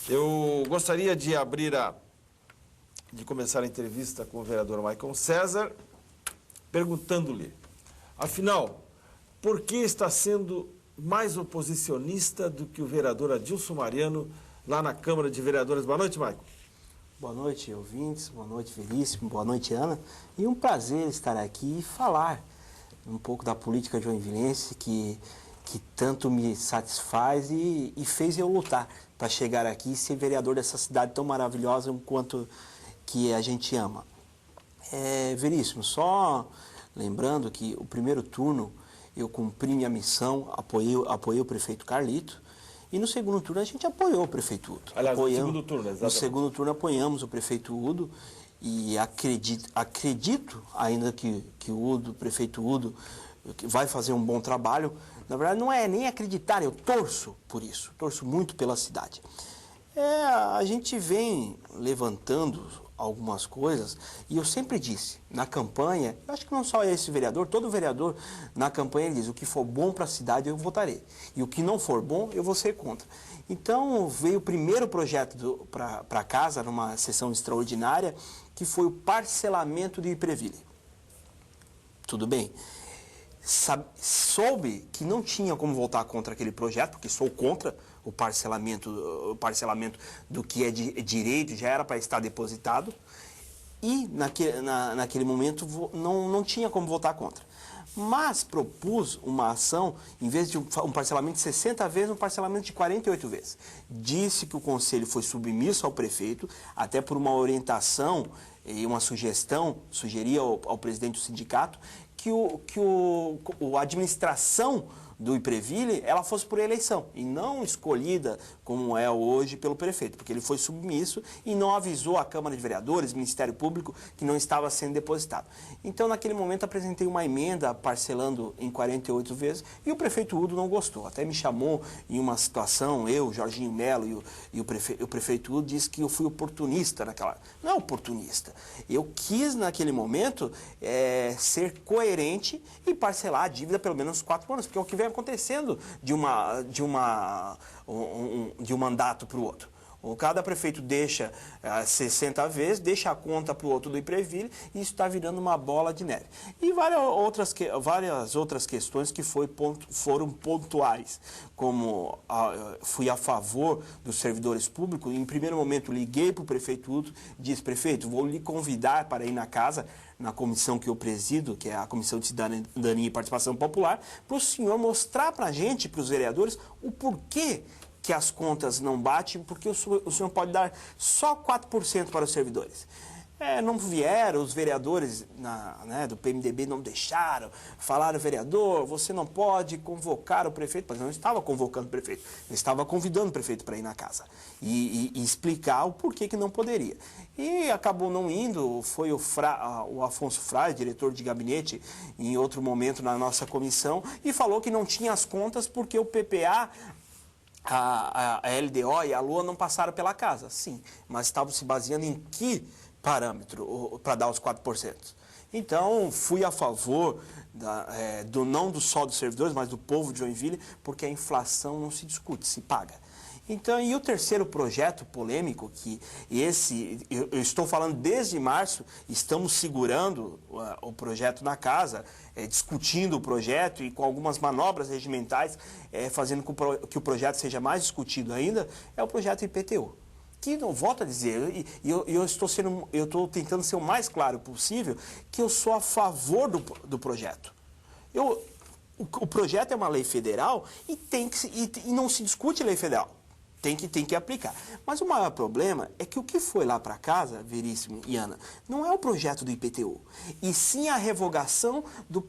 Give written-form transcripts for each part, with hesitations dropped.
Eu gostaria de de começar a entrevista com o vereador Maicon César, perguntando-lhe, afinal, por que está sendo mais oposicionista do que o vereador Adilson Mariano lá na Câmara de Vereadores? Boa noite, Maicon. Boa noite, ouvintes. Boa noite, Veríssimo. Boa noite, Ana. E um prazer estar aqui e falar um pouco da política joinvilense que tanto me satisfaz e fez eu lutar para chegar aqui e ser vereador dessa cidade tão maravilhosa quanto que a gente ama. Veríssimo, só lembrando que o primeiro turno eu cumpri minha missão, apoiei o prefeito Carlito, e no segundo turno a gente apoiou o prefeito Udo. Aliás, no segundo turno, exatamente. No segundo turno apoiamos o prefeito Udo e acredito ainda que o prefeito Udo vai fazer um bom trabalho. Na verdade, não é nem acreditar, eu torço por isso, torço muito pela cidade. A gente vem levantando algumas coisas, e eu sempre disse, na campanha, eu acho que não só esse vereador, todo vereador na campanha ele diz, o que for bom para a cidade eu votarei, e o que não for bom eu vou ser contra. Então veio o primeiro projeto para casa, numa sessão extraordinária, que foi o parcelamento do Ipreville. Tudo bem? Soube que não tinha como votar contra aquele projeto, porque sou contra o parcelamento do que é direito, já era para estar depositado, e naquele momento não tinha como votar contra. Mas propus uma ação, em vez de um parcelamento de 60 vezes, um parcelamento de 48 vezes. Disse que o conselho foi submisso ao prefeito, até por uma orientação e uma sugestão, sugeria ao presidente do sindicato, que a administração do Ipreville, ela fosse por eleição e não escolhida como é hoje pelo prefeito, porque ele foi submisso e não avisou a Câmara de Vereadores, Ministério Público, que não estava sendo depositado. Então, naquele momento, apresentei uma emenda parcelando em 48 vezes e o prefeito Udo não gostou. Até me chamou em uma situação, eu, Jorginho Melo e o prefeito Udo disse que eu fui oportunista naquela... Não é oportunista. Eu quis, naquele momento, ser coerente e parcelar a dívida pelo menos 4 anos, porque é o que vem acontecendo de um mandato para o outro. Cada prefeito deixa 60 vezes, deixa a conta para o outro do Ipreville e isso está virando uma bola de neve. E várias outras questões que foram pontuais, como fui a favor dos servidores públicos. Em primeiro momento liguei para o prefeito Udo, disse, prefeito, vou lhe convidar para ir na casa, na comissão que eu presido, que é a Comissão de Cidadania e Participação Popular, para o senhor mostrar para a gente, para os vereadores, o porquê que as contas não batem, porque o senhor pode dar só 4% para os servidores. Não vieram, os vereadores do PMDB não deixaram, falaram, vereador, você não pode convocar o prefeito, mas eu não estava convocando o prefeito, eu estava convidando o prefeito para ir na casa e explicar o porquê que não poderia. E acabou não indo, foi o Afonso Frade, diretor de gabinete, em outro momento na nossa comissão, e falou que não tinha as contas porque o PPA... A LDO e a LOA não passaram pela casa, sim, mas estavam se baseando em que parâmetro para dar os 4%? Então, fui a favor não só dos servidores, mas do povo de Joinville, porque a inflação não se discute, se paga. Então, e o terceiro projeto polêmico, que eu estou falando desde março, estamos segurando o projeto na casa, discutindo o projeto e com algumas manobras regimentais, fazendo com que o projeto seja mais discutido ainda, é o projeto IPTU. Que, não volto a dizer, eu estou tentando ser o mais claro possível, que eu sou a favor do projeto. O projeto é uma lei federal e não se discute lei federal. Tem que aplicar. Mas o maior problema é que o que foi lá para casa, Veríssimo e Ana, não é o projeto do IPTU, e sim a revogação do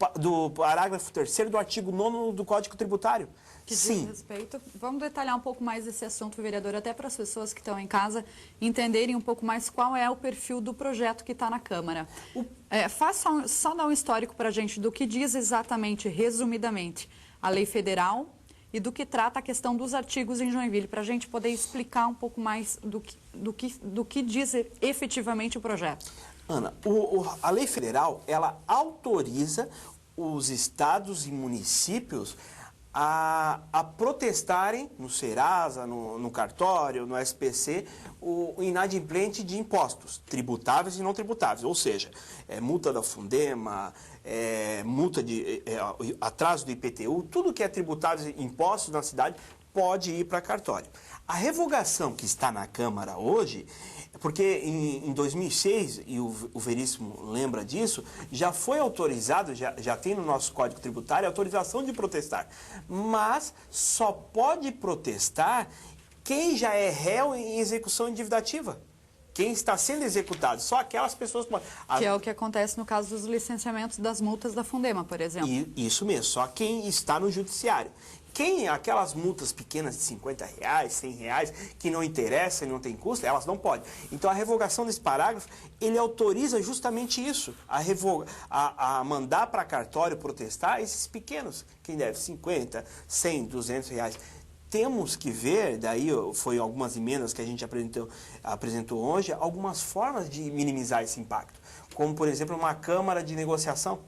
parágrafo 3º do artigo 9º do Código Tributário. Que diz respeito. Vamos detalhar um pouco mais esse assunto, vereador, até para as pessoas que estão em casa entenderem um pouco mais qual é o perfil do projeto que está na Câmara. Só dar um histórico para a gente do que diz exatamente, resumidamente, a lei federal e do que trata a questão dos artigos em Joinville, para a gente poder explicar um pouco mais do que diz efetivamente o projeto. Ana, a lei federal, ela autoriza os estados e municípios a protestarem no Serasa, no cartório, no SPC, o inadimplente de impostos, tributáveis e não tributáveis, ou seja, multa da Fundema, multa de atraso do IPTU, tudo que é tributável e impostos na cidade pode ir para cartório. A revogação que está na Câmara hoje, porque em 2006, e o Veríssimo lembra disso, já foi autorizado, já tem no nosso Código Tributário a autorização de protestar, mas só pode protestar quem já é réu em execução endividativa. Quem está sendo executado, só aquelas pessoas... Que é o que acontece no caso dos licenciamentos das multas da Fundema, por exemplo. Isso mesmo, só quem está no judiciário. Aquelas multas pequenas de R$50, R$100, que não interessam e não tem custo, elas não podem. Então, a revogação desse parágrafo, ele autoriza justamente isso, a mandar para cartório protestar esses pequenos, quem deve R$50, R$100, R$200. Temos que ver, daí foi algumas emendas que a gente apresentou hoje, algumas formas de minimizar esse impacto, como, por exemplo, uma câmara de negociação.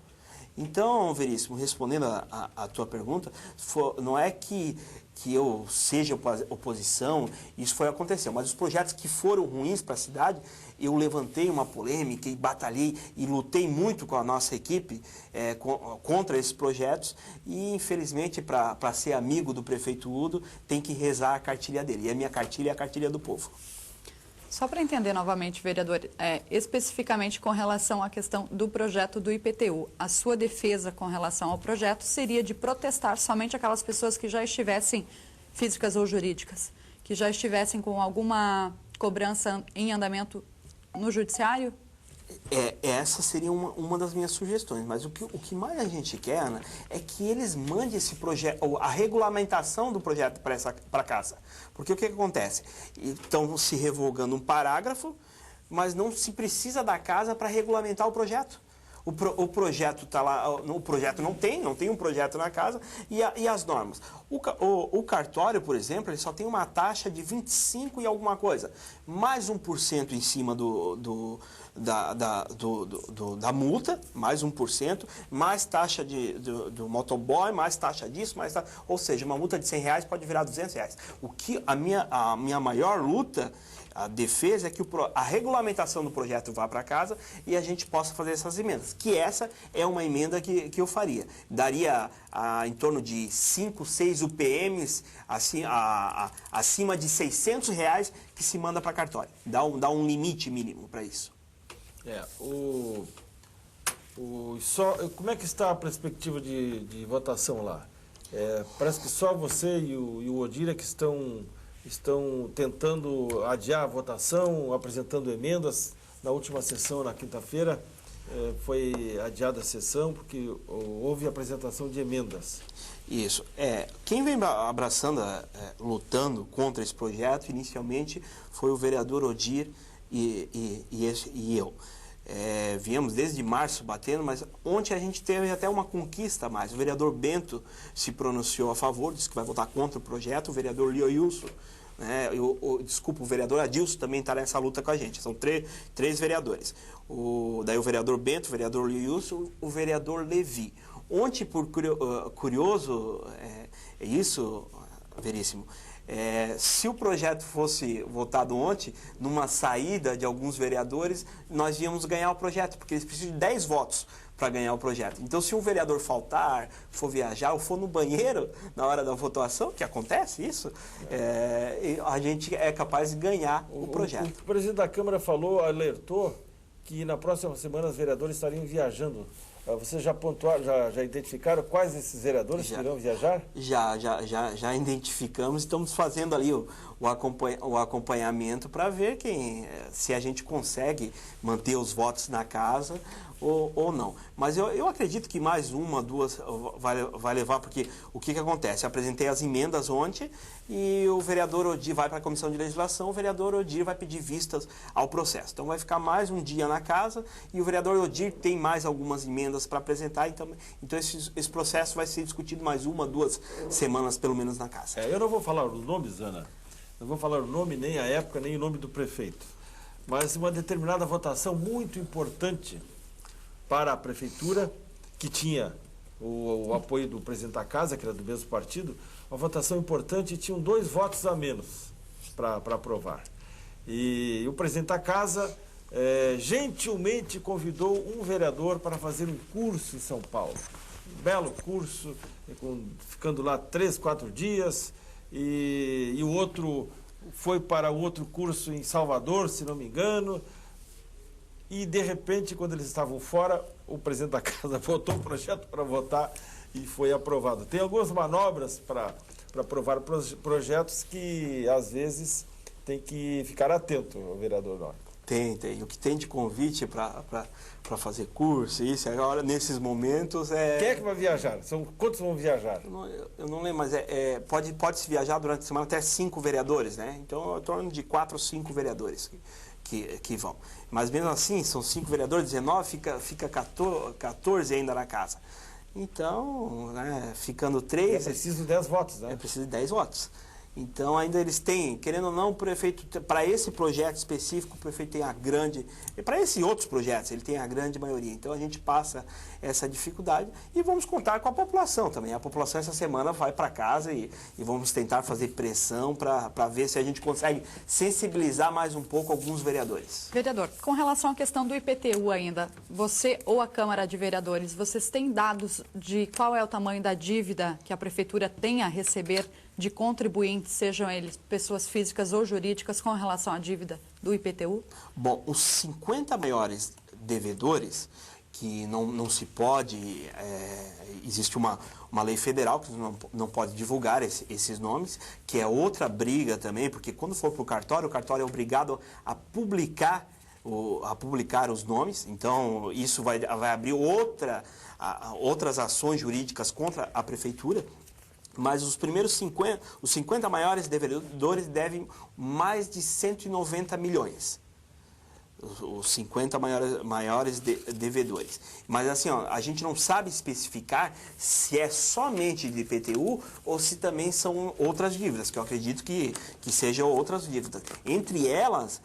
Então, Veríssimo, respondendo a tua pergunta, não é que eu seja oposição, isso foi acontecer, mas os projetos que foram ruins para a cidade, eu levantei uma polêmica e batalhei e lutei muito com a nossa equipe contra esses projetos e, infelizmente, para ser amigo do prefeito Udo, tem que rezar a cartilha dele. E a minha cartilha é a cartilha do povo. Só para entender novamente, vereador, especificamente com relação à questão do projeto do IPTU, a sua defesa com relação ao projeto seria de protestar somente aquelas pessoas que já estivessem, físicas ou jurídicas, que já estivessem com alguma cobrança em andamento no judiciário? Essa seria uma das minhas sugestões, mas o que mais a gente quer, Ana, é que eles mandem esse projeto, a regulamentação do projeto para casa. Porque o que acontece? Estão se revogando um parágrafo, mas não se precisa da casa para regulamentar o projeto. O projeto está lá, o projeto não tem um projeto na casa e as normas. O cartório, por exemplo, ele só tem uma taxa de 25 e alguma coisa, mais 1% em cima da multa, mais 1%, mais taxa do motoboy, mais taxa disso, ou seja, uma multa de R$100 pode virar R$200. A minha maior luta, a defesa é que a regulamentação do projeto vá para casa e a gente possa fazer essas emendas. Que essa é uma emenda que eu faria. Daria em torno de 5, 6 UPMs, assim, acima de R$600 que se manda para cartório. Dá um limite mínimo para isso. Como é que está a perspectiva de votação lá? Parece que só você e o Odir é que estão tentando adiar a votação, apresentando emendas. Na última sessão, na quinta-feira, foi adiada a sessão porque houve apresentação de emendas. Isso. Quem vem abraçando, lutando contra esse projeto, inicialmente, foi o vereador Odir e eu. Viemos desde março batendo, mas ontem a gente teve até uma conquista a mais. O vereador Bento se pronunciou a favor, disse que vai votar contra o projeto. O vereador Lioilson, o vereador Adilson também está nessa luta com a gente. São três vereadores. Daí o vereador Bento, o vereador Lioilson, o vereador Levi. Ontem, por curioso, isso, Veríssimo, se o projeto fosse votado ontem, numa saída de alguns vereadores, nós íamos ganhar o projeto, porque eles precisam de 10 votos para ganhar o projeto. Então, se um vereador faltar, for viajar ou for no banheiro na hora da votação, que acontece isso, a gente é capaz de ganhar o projeto. O presidente da Câmara alertou que na próxima semana os vereadores estariam viajando. Vocês já pontuaram, já identificaram quais esses vereadores que irão viajar? Já identificamos, estamos fazendo ali o acompanhamento para ver se a gente consegue manter os votos na casa ou não. Mas eu acredito que mais uma, duas vai levar, porque o que acontece? Eu apresentei as emendas ontem e o vereador Odir vai para a Comissão de Legislação, o vereador Odir vai pedir vistas ao processo. Então vai ficar mais um dia na casa e o vereador Odir tem mais algumas emendas para apresentar, então esse processo vai ser discutido mais uma, 2 semanas pelo menos na casa. Eu não vou falar os nomes, Ana, não vou falar o nome, nem a época, nem o nome do prefeito, mas uma determinada votação muito importante para a prefeitura, que tinha o apoio do presidente da casa, que era do mesmo partido, uma votação importante e tinham 2 votos a menos para aprovar. E o presidente da casa gentilmente convidou um vereador para fazer um curso em São Paulo. Um belo curso, ficando lá 3, 4 dias, e o outro foi para outro curso em Salvador, se não me engano, e de repente, quando eles estavam fora, o presidente da casa botou o projeto para votar e foi aprovado. Tem algumas manobras para aprovar projetos que, às vezes, tem que ficar atento, vereador Norton. Tem. O que tem de convite para fazer curso, isso, agora, nesses momentos, Quem é que vai viajar? Quantos vão viajar? Eu não lembro, mas pode-se viajar durante a semana até 5 vereadores, né? Então, em torno de 4 ou 5 vereadores que vão. Mas mesmo assim, são 5 vereadores, 19, fica 14 ainda na casa. Então, né, ficando 3... É preciso 10 votos, né? É preciso de 10 votos. Então, ainda eles têm, querendo ou não, o prefeito, para esse projeto específico, o prefeito tem a grande, e para esses outros projetos, ele tem a grande maioria. Então, a gente passa essa dificuldade e vamos contar com a população também. A população, essa semana, vai para casa e vamos tentar fazer pressão para ver se a gente consegue sensibilizar mais um pouco alguns vereadores. Vereador, com relação à questão do IPTU ainda, você ou a Câmara de Vereadores, vocês têm dados de qual é o tamanho da dívida que a Prefeitura tem a receber de contribuintes, sejam eles pessoas físicas ou jurídicas, com relação à dívida do IPTU? Bom, os 50 maiores devedores, que não se pode, existe uma lei federal que não pode divulgar esses nomes, que é outra briga também, porque quando for para o cartório é obrigado a publicar os nomes, então isso vai abrir outras ações jurídicas contra a prefeitura. Mas os primeiros 50 maiores devedores devem mais de 190 milhões. Os 50 maiores devedores. Mas assim, ó, a gente não sabe especificar se é somente de IPTU ou se também são outras dívidas, que eu acredito que sejam outras dívidas. Entre elas,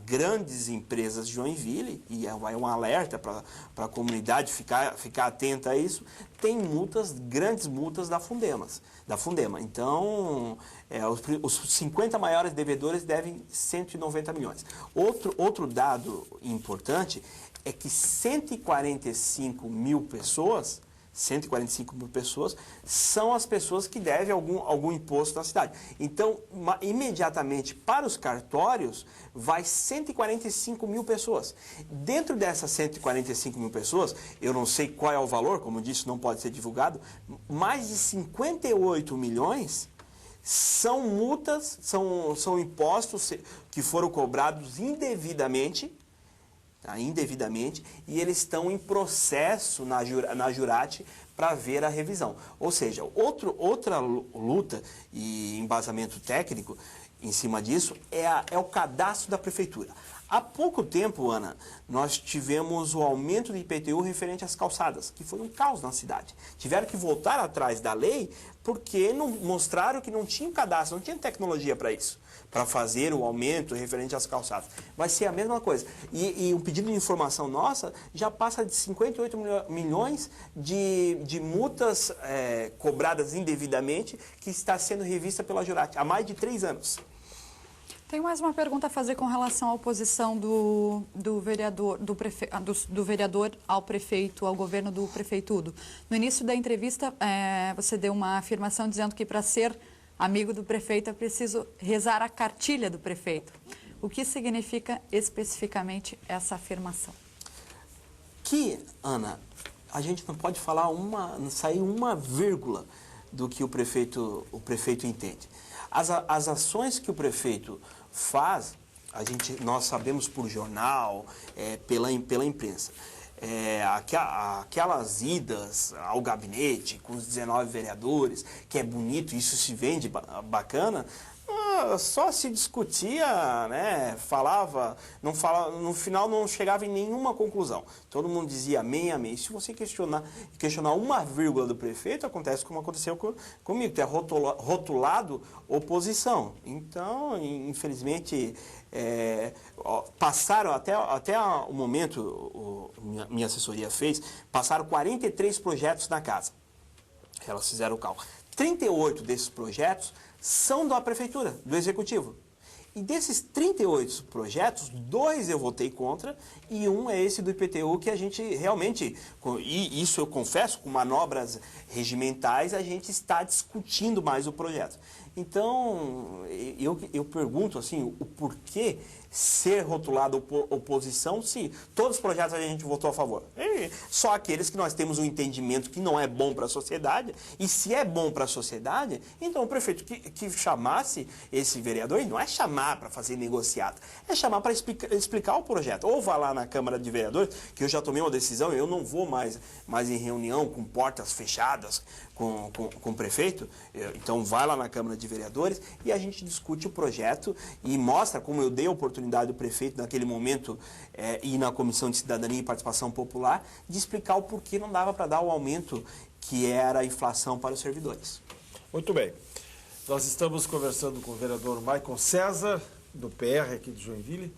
grandes empresas de Joinville, e vai um alerta para a comunidade ficar atenta a isso, tem grandes multas da Fundema. Então, os 50 maiores devedores devem 190 milhões. Outro dado importante é que 145 mil pessoas são as pessoas que devem algum imposto na cidade. Então, imediatamente para os cartórios, vai 145 mil pessoas. Dentro dessas 145 mil pessoas, eu não sei qual é o valor, como disse, não pode ser divulgado, mais de 58 milhões são multas, são impostos que foram cobrados indevidamente, e eles estão em processo na Jurate para ver a revisão. Ou seja, outra luta e embasamento técnico em cima disso é o cadastro da prefeitura. Há pouco tempo, Ana, nós tivemos o aumento do IPTU referente às calçadas, que foi um caos na cidade. Tiveram que voltar atrás da lei porque mostraram que não tinha cadastro, não tinha tecnologia para isso, para fazer o aumento referente às calçadas. Vai ser a mesma coisa. E um pedido de informação nossa já passa de 58 milhões de multas cobradas indevidamente, que está sendo revista pela Jurate há mais de 3 anos. Tenho mais uma pergunta a fazer com relação à oposição do vereador ao prefeito, ao governo do prefeitudo. No início da entrevista, você deu uma afirmação dizendo que para ser amigo do prefeito é preciso rezar a cartilha do prefeito. O que significa especificamente essa afirmação? Que, Ana, a gente não pode falar sair uma vírgula do que o prefeito entende. As ações que o prefeito faz, nós sabemos por jornal, pela imprensa. Aquelas idas ao gabinete com os 19 vereadores, que é bonito, isso se vende bacana, só se discutia, né? No final não chegava em nenhuma conclusão. Todo mundo dizia amém, amém. Se você questionar uma vírgula do prefeito, acontece como aconteceu comigo, que é rotulado oposição. Então, infelizmente, passaram até o momento, minha assessoria fez, passaram 43 projetos na casa. Elas fizeram o cálculo. 38 desses projetos são da prefeitura, do executivo. E desses 38 projetos, 2 eu votei contra e um é esse do IPTU que a gente realmente, e isso eu confesso, com manobras regimentais, a gente está discutindo mais o projeto. Então, eu pergunto assim, o porquê ser rotulado oposição se todos os projetos a gente votou a favor? Só aqueles que nós temos um entendimento que não é bom para a sociedade, e se é bom para a sociedade, então o prefeito que chamasse esse vereador, e não é chamar para fazer negociado, é chamar para explicar o projeto. Ou vá lá na Câmara de Vereadores, que eu já tomei uma decisão, eu não vou mais em reunião com portas fechadas com o prefeito, então vai lá na Câmara de Vereadores e a gente discute o projeto e mostra como eu dei a oportunidade do prefeito naquele momento ir na Comissão de Cidadania e Participação Popular de explicar o porquê não dava para dar o aumento que era a inflação para os servidores. Muito bem. Nós estamos conversando com o vereador Maicon César, do PR aqui de Joinville,